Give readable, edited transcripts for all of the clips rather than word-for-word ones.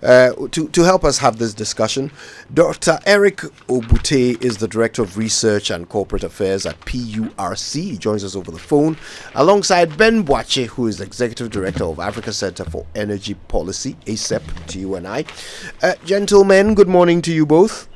To help us have this discussion, Dr. Eric Obutey is the Director of Research and Corporate Affairs at PURC. He joins us over the phone, alongside Ben Boakye, who is Executive Director of Africa Center for Energy Policy, ACEP, to you and I. Gentlemen, good morning to you both.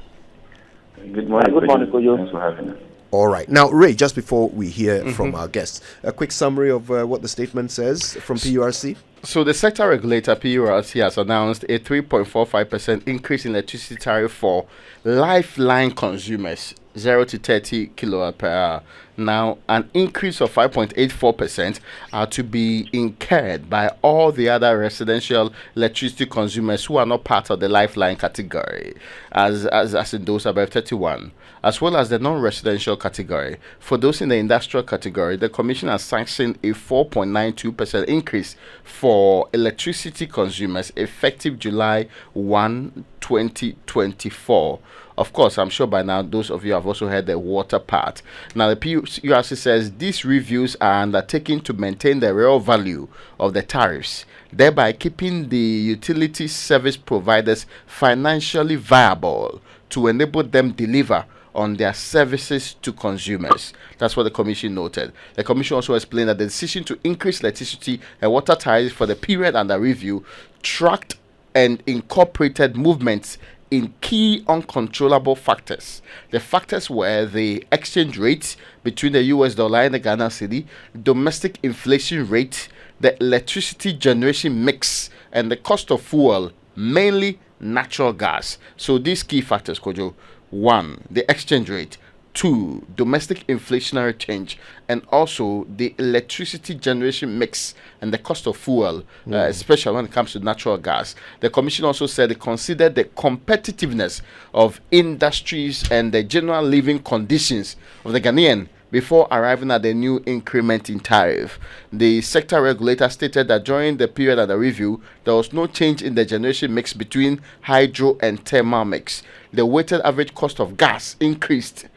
Good morning. Good morning, Kojo. Thanks for having us. All right. Now, Ray, just before we hear from our guests, a quick summary of what the statement says from PURC. So the sector regulator, PURC, has announced a 3.45% increase in electricity tariff for lifeline consumers, 0 to 30 kilowatt per hour. Now, an increase of 5.84% are to be incurred by all the other residential electricity consumers who are not part of the lifeline category, as in those above 31, as well as the non-residential category. For those in the industrial category, the Commission has sanctioned a 4.92% increase for electricity consumers effective July 1, 2024. Of course, I'm sure by now those of you have also heard the water part. Now, the PURC says these reviews are undertaken to maintain the real value of the tariffs, thereby keeping the utility service providers financially viable to enable them deliver on their services to consumers. That's what the Commission noted. The Commission also explained that the decision to increase electricity and water tariffs for the period under review tracked and incorporated movements in key uncontrollable factors. The factors were the exchange rate between the US dollar and the Ghana cedi, domestic inflation rate, the electricity generation mix, and the cost of fuel, mainly natural gas. So these key factors, Kojo: 1, the exchange rate; 2, domestic inflationary change, and also the electricity generation mix and the cost of fuel, especially when it comes to natural gas. The Commission also said it considered the competitiveness of industries and the general living conditions of the Ghanaian before arriving at the new increment in tariff. The sector regulator stated that during the period under review, there was no change in the generation mix between hydro and thermal mix. The weighted average cost of gas increased,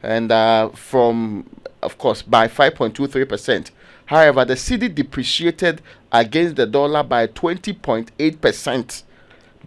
and from, of course, by 5.23%. However, the cedi depreciated against the dollar by 20.8%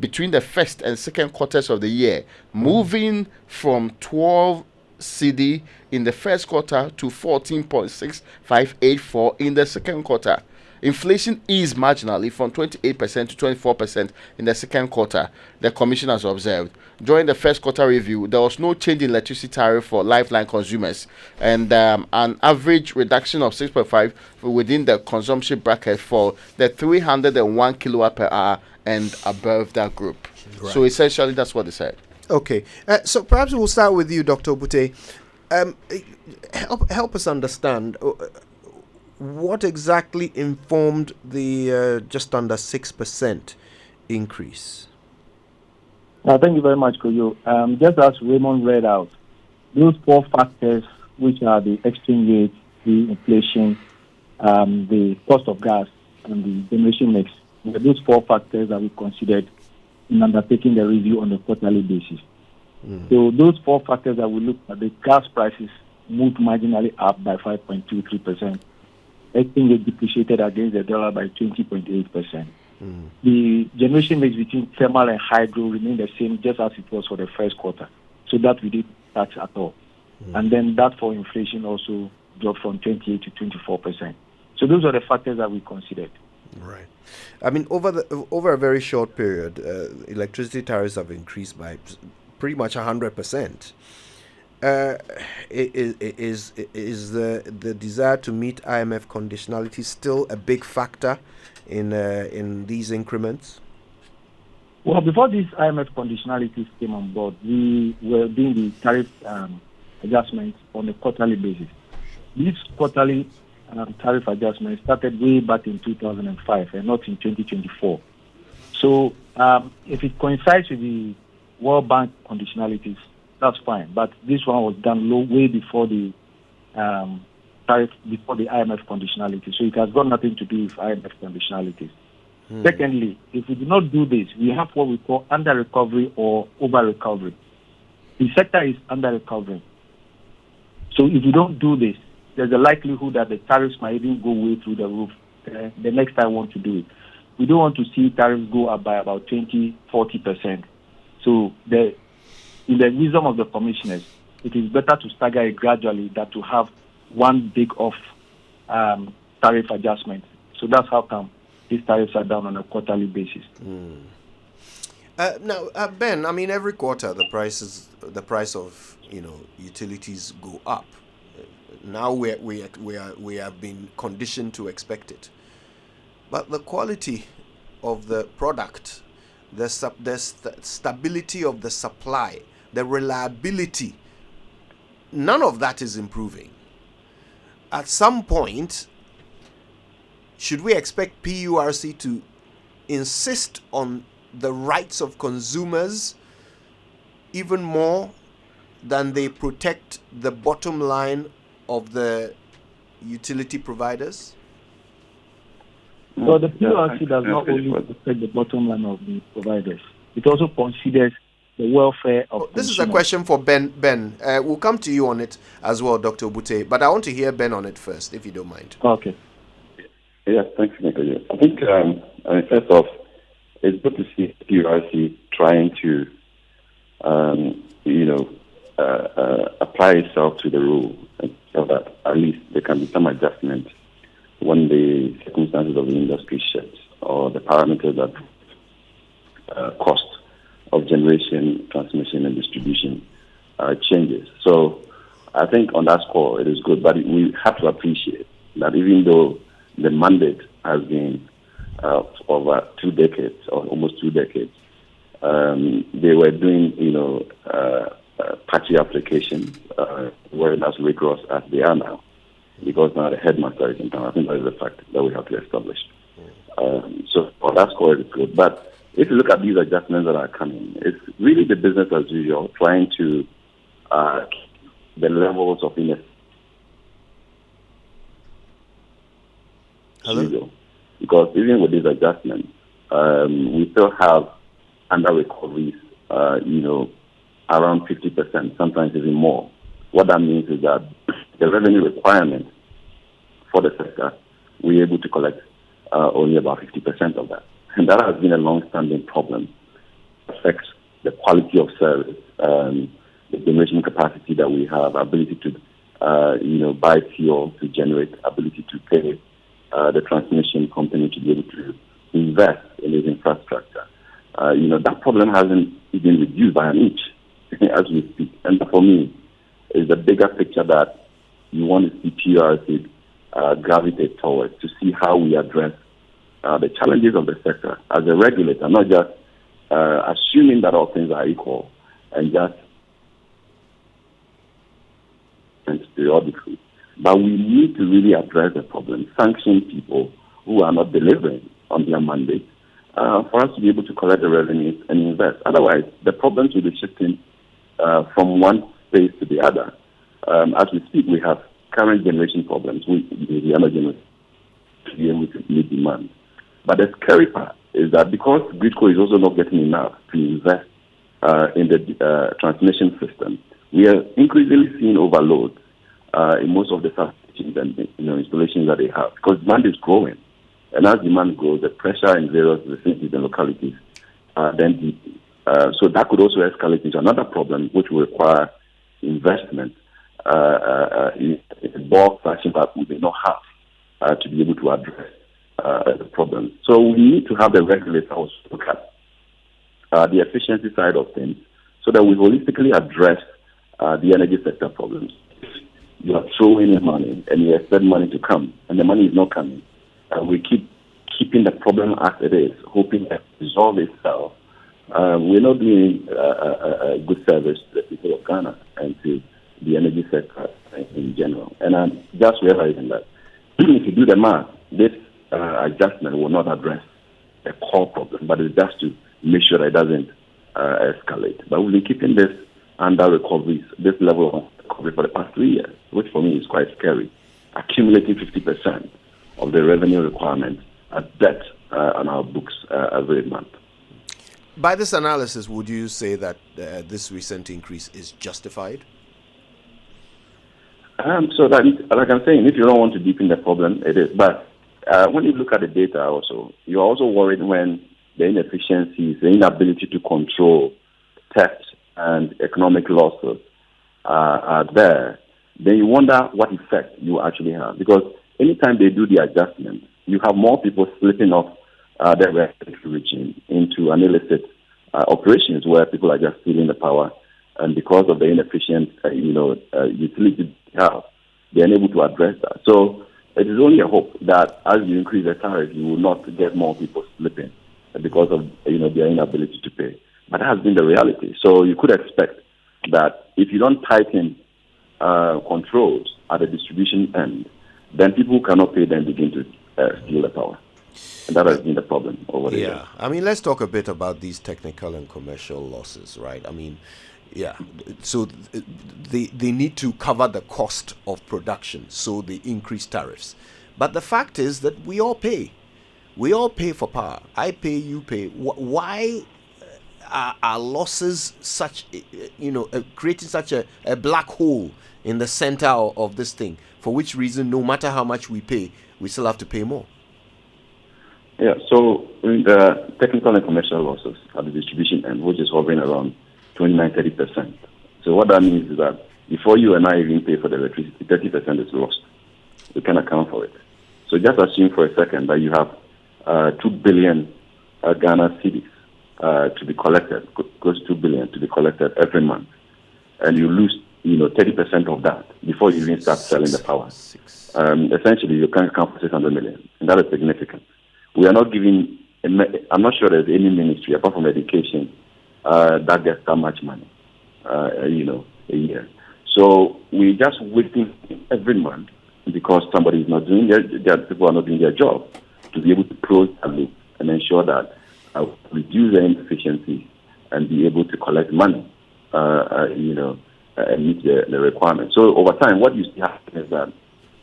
between the first and second quarters of the year, moving from 12 cedi in the first quarter to 14.6584 in the second quarter. Inflation eased marginally from 28% to 24% in the second quarter, the Commission has observed. During the first quarter review, there was no change in electricity tariff for lifeline consumers, and an average reduction of 6.5 within the consumption bracket for the 301 kilowatt per hour and above that group. Right. So essentially, that's what they said. Okay, so perhaps we'll start with you, Dr. Obutey. Help us understand what exactly informed the just under 6% increase. Thank you very much, Kojo. Just as Raymond read out, those 4 factors, which are the exchange rate, the inflation, the cost of gas, and the generation mix, were those 4 factors that we considered in undertaking the review on a quarterly basis. So those 4 factors that we looked at, the gas prices moved marginally up by 5.23%. Exchange rate depreciated against the dollar by 20.8%. The generation mix between thermal and hydro remained the same, just as it was for the first quarter. So that we didn't touch at all. And then that for inflation also dropped from 28 to 24%. So those are the factors that we considered. Right. I mean, over a very short period, electricity tariffs have increased by pretty much 100%. Is the desire to meet IMF conditionality still a big factor in these increments? Well, before these IMF conditionalities came on board, we were doing the tariff adjustments on a quarterly basis. These quarterly tariff adjustments started way back in 2005 and not in 2024. So if it coincides with the World Bank conditionalities, that's fine. But this one was done way before the tariff, before the IMF conditionality. So it has got nothing to do with IMF conditionalities. Secondly, if we do not do this, we have what we call under recovery or over recovery. The sector is under recovery. So if you don't do this, there's a likelihood that the tariffs might even go way through the roof the next time we want to do it. we don't want to see tariffs go up by about 20-40%. So in the wisdom of the commissioners, it is better to stagger it gradually than to have one big off tariff adjustment. So that's how come these tariffs are down on a quarterly basis. Now, Ben, I mean, every quarter the price of utilities go up. Now we have been conditioned to expect it, but the quality of the product, the stability of the supply, the reliability, none of that is improving. At some point, should we expect PURC to insist on the rights of consumers even more than they protect the bottom line of the utility providers? So the PURC does not only protect the bottom line of the providers, it also considers the welfare of This consumers. is a question for Ben. We'll come to you on it as well, Dr. Obutey, but I want to hear Ben on it first, if you don't mind. Okay. Yes, thanks, Nicola. I think, first off, it's good to see PURC trying to, apply itself to the rule, so that at least there can be some adjustment when the circumstances of the industry shift or the parameters that cost of generation, transmission, and distribution changes. So I think on that score, it is good, but we have to appreciate that even though the mandate has been over 2 decades or almost 2 decades, they were doing, patchy applications, weren't as rigorous as they are now, because now the headmaster is in town. I think that is a fact that we have to establish. So on that score, it is good. But if you look at these adjustments that are coming, it's really the business as usual, trying to keep the levels of inefficiency. Hello? Because even with these adjustments, we still have under recoveries, around 50%, sometimes even more. What that means is that the revenue requirement for the sector, we're able to collect only about 50% of that. And that has been a long-standing problem. It affects the quality of service, the generation capacity that we have, ability to, buy fuel to generate, ability to pay the transmission company to be able to invest in its infrastructure. That problem hasn't been reduced by an inch as we speak. And for me, is the bigger picture that you want to see PURC gravitate towards to see how we address the challenges of the sector as a regulator, not just assuming that all things are equal and just periodically. But we need to really address the problem, sanction people who are not delivering on their mandate for us to be able to collect the revenues and invest. Otherwise, the problems will be shifting from one space to the other. As we speak, we have current generation problems. We are not able to meet demand. But the scary part is that because Gridco is also not getting enough to invest in the transmission system, we are increasingly seeing overload in most of the substations and installations that they have, because demand is growing. And as demand grows, the pressure in various vicinities and localities then deepens. So that could also escalate into another problem, which will require investment in a bulk fashion that we may not have to be able to address the problem. So we need to have the regulators look at the efficiency side of things so that we holistically address the energy sector problems. You are throwing in money and you expect money to come, and the money is not coming. We keep keeping the problem as it is, hoping that it resolve itself. We're not doing a good service to the people of Ghana and to the energy sector in general. And I'm just realizing that if you do the math, this adjustment will not address the core problem, but it's just to make sure that it doesn't escalate. But we've been keeping this under recoveries, this level of recovery for the past 3 years, which for me is quite scary. Accumulating 50% of the revenue requirement at debt on our books every month. By this analysis, would you say that this recent increase is justified? So that, like I'm saying, if you don't want to deepen the problem, it is. But when you look at the data also, you're also worried when the inefficiencies, the inability to control theft and economic losses are there. Then you wonder what effect you actually have. Because anytime they do the adjustment, you have more people slipping off their regulatory regime into an illicit operations where people are just stealing the power. And because of the inefficient, utility they have, they're unable to address that. So it is only a hope that as you increase the tariff, you will not get more people slipping because of their inability to pay. But that has been the reality. So you could expect that if you don't tighten controls at the distribution end, then people who cannot pay then begin to steal the power. And that has been the problem over the years. Yeah, I mean, let's talk a bit about these technical and commercial losses, right? I mean, yeah, so they need to cover the cost of production, so they increase tariffs. But the fact is that we all pay. We all pay for power. I pay, you pay. Why are losses such, creating such a black hole in the center of this thing? For which reason, no matter how much we pay, we still have to pay more. Yeah, so the technical and commercial losses at the distribution end, which is hovering around 29-30%. So what that means is that before you and I even pay for the electricity, 30% is lost. We can account for it. So just assume for a second that you have 2 billion Ghana cedis to be collected, close to 2 billion to be collected every month, and you lose 30% of that before you even start selling the power. Essentially, you can account for 600 million, and that is significant. We are not giving. I'm not sure there's any ministry apart from education that gets that much money, a year. So we're just waiting every month because somebody is not doing their people are not doing their job to be able to close the loop and ensure that reduce the inefficiency and be able to collect money, and meet the requirements. So over time, what you see happening is that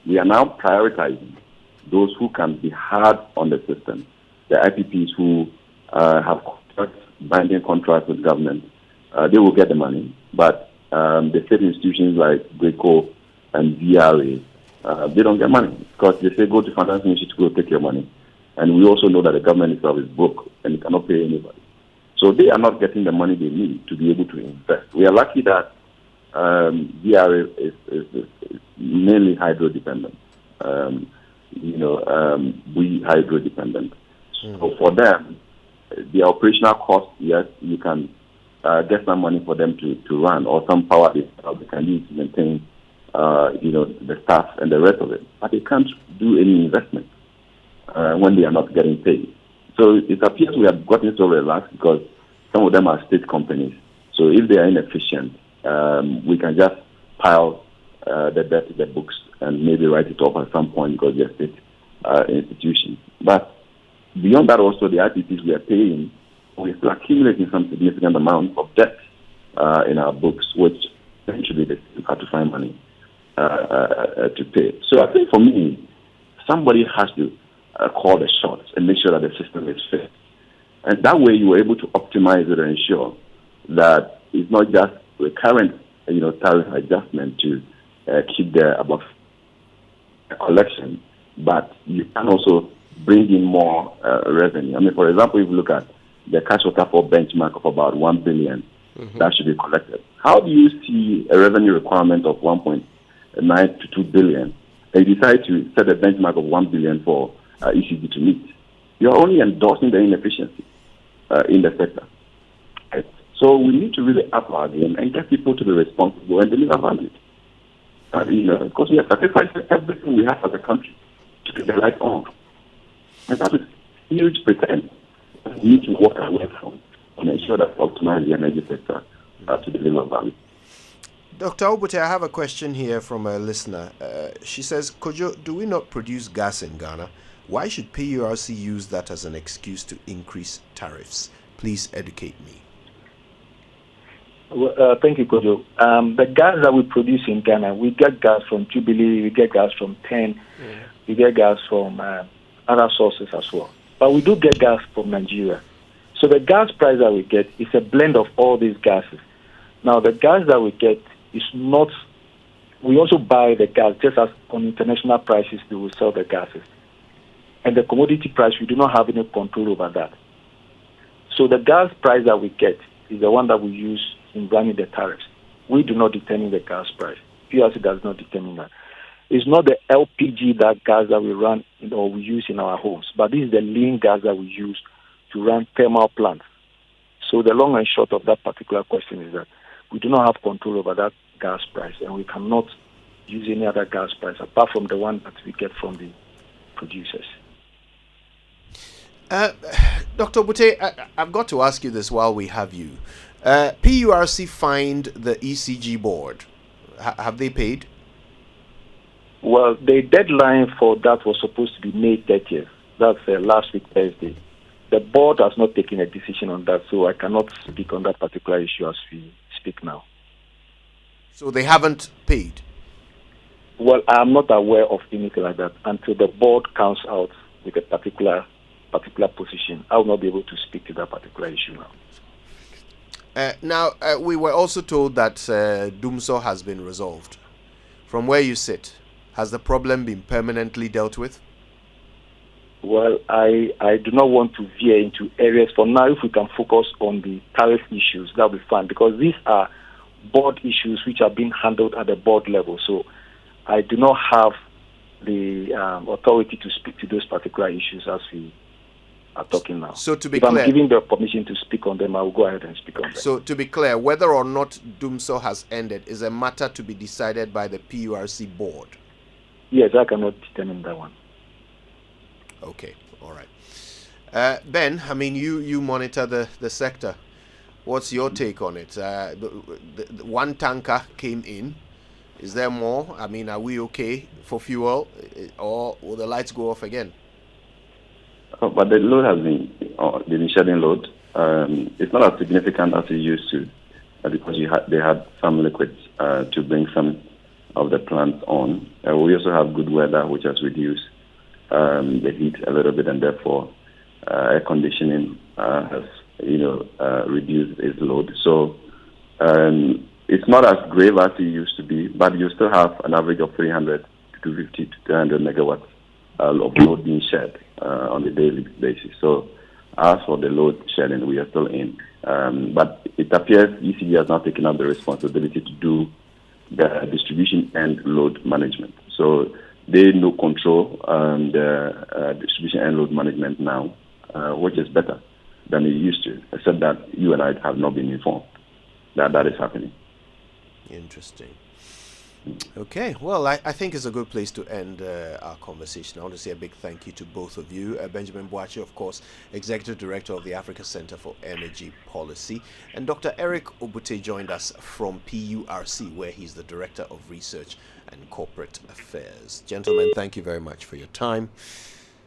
we are now prioritizing those who can be hard on the system, the IPPs who have binding contracts with government. They will get the money, but the state institutions like Greco and VRA, they don't get money because they say go to finance ministry to go take your money. And we also know that the government itself is broke and it cannot pay anybody. So they are not getting the money they need to be able to invest. We are lucky that VRA is mainly hydro dependent. We hydro dependent. So for them, the operational cost, yes, you can get some money for them to run or some power they can use to maintain, the staff and the rest of it. But they can't do any investment when they are not getting paid. So it appears we have gotten so relaxed because some of them are state companies. So if they are inefficient, we can just pile the debt in the books and maybe write it off at some point because they're state institutions. But beyond that, also the IPPs we are paying, we're still accumulating some significant amount of debt in our books, which eventually they have to find money to pay. So I think for me, somebody has to call the shots and make sure that the system is fit. And that way you are able to optimize it and ensure that it's not just recurrent tariff adjustment to keep the above collection, but you can also bring in more revenue. I mean, for example, if you look at the cash waterfall benchmark of about 1 billion that should be collected, how do you see a revenue requirement of 1.9 to 2 billion and you decide to set a benchmark of 1 billion for ECG to meet? You're only endorsing the inefficiency in the sector. Right? So we need to really up our game and get people to be responsible and deliver value. Because we have sacrificed everything we have as a country to get the right on. And that is huge pretend. We need to walk away from and ensure that we optimize the energy sector to deliver value. Dr. Obutey, I have a question here from a listener. She says, Kojo, do we not produce gas in Ghana? Why should PURC use that as an excuse to increase tariffs? Please educate me. Well, thank you, Kojo. The gas that we produce in Ghana, we get gas from Jubilee, we get gas from TEN, we get gas from other sources as well. But we do get gas from Nigeria. So the gas price that we get is a blend of all these gases. Now, the gas that we get is not, we also buy the gas just as on international prices we will sell the gases. And the commodity price, we do not have any control over that. So the gas price that we get is the one that we use in running the tariffs. We do not determine the gas price. PURC does not determine that. It's not the LPG that gas that we run or we use in our homes, but this is the lean gas that we use to run thermal plants. So the long and short of that particular question is that we do not have control over that gas price, and we cannot use any other gas price apart from the one that we get from the producers. Dr. Obutey, I've got to ask you this while we have you. PURC fined the ECG board. Have they paid? Well, the deadline for that was supposed to be May 30th. That's last week, Thursday. The board has not taken a decision on that, so I cannot speak on that particular issue as we speak now. So they haven't paid? Well, I'm not aware of anything like that until the board comes out with a particular position. I will not be able to speak to that particular issue now. Now, we were also told that Dumso has been resolved. From where you sit, has the problem been permanently dealt with? Well, I do not want to veer into areas. For now, if we can focus on the tariff issues, that will be fine, because these are board issues which are being handled at the board level. So I do not have the authority to speak to those particular issues as we are talking now. So to be if clear, I'm giving the permission to speak on them, I will go ahead and speak on them. So to be clear, whether or not Dumso has ended is a matter to be decided by the PURC board. Yes, I cannot determine that one. Okay, all right. Ben, I mean, you monitor the sector. What's your take on it? The one tanker came in. Is there more? I mean, are we okay for fuel, or will the lights go off again? But the load has been shedding load. It's not as significant as it used to, because they had some liquids to bring some of the plants on. We also have good weather, which has reduced the heat a little bit, and therefore air conditioning has reduced its load. So it's not as grave as it used to be, but you still have an average of 300 to 250 to 300 megawatts of load being shed on a daily basis. So as for the load shedding, we are still in. But it appears ECG has now taken up the responsibility to do the distribution and load management. So they no control the distribution and load management now, which is better than it used to, except that you and I have not been informed that is happening. Interesting. Okay, well, I think it's a good place to end our conversation. I want to say a big thank you to both of you. Benjamin Boakye, of course, Executive Director of the Africa Center for Energy Policy, and Dr. Eric Obutey joined us from PURC, where he's the Director of Research and Corporate Affairs. Gentlemen, thank you very much for your time.